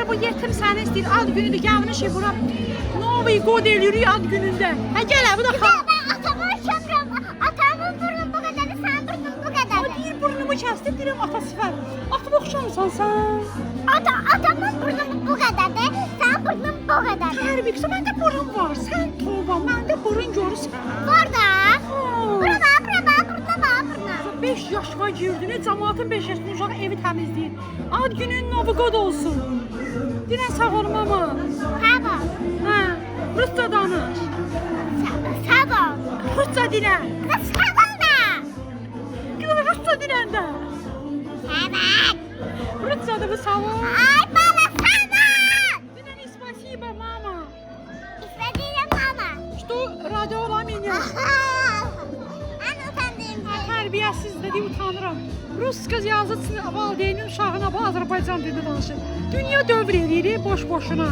bu yetim səni istəyir. Ad günüdür, gəlmişik bura. Novi qod eləyirik ad günündə. Hə gəl bu da xan. Ben atamı uçamıyorum. Atamın burnu bu kadarı, sen burnun bu kadarı. Bir burnumu kəsdi, deyirəm atası var. Atımı oxşamısan sən. Atamın burnu bu kadarı, sen burnun bu kadarı. Tərbiyyə qısa, məndə burun var. Sən toba, məndə burun görürsən. Var da. Burama, buruna. 5 yaşına girdin, cəmaatın 5 yaşlı uşağı evi təmizləyir. Ad günün novi qod olsun. Dinən sağ ol mama. Sabah. Hə, Rusca danış. Sabah. Rusca dinə. Sabah da. Qıza Rusca dinəndə. Evet. Rusca'da bu sağ ol. Ay bana sabah. Dinən spasiba mama. İstediğim mama. İşte o radyo olan menya. En utandığım şey. Tərbiyəsiz dedi, utanıram. Rus qız yazıcısını valideynin uşağına bu Azərbaycan dilində danışır. Dünya dövr eləyir boş-boşuna.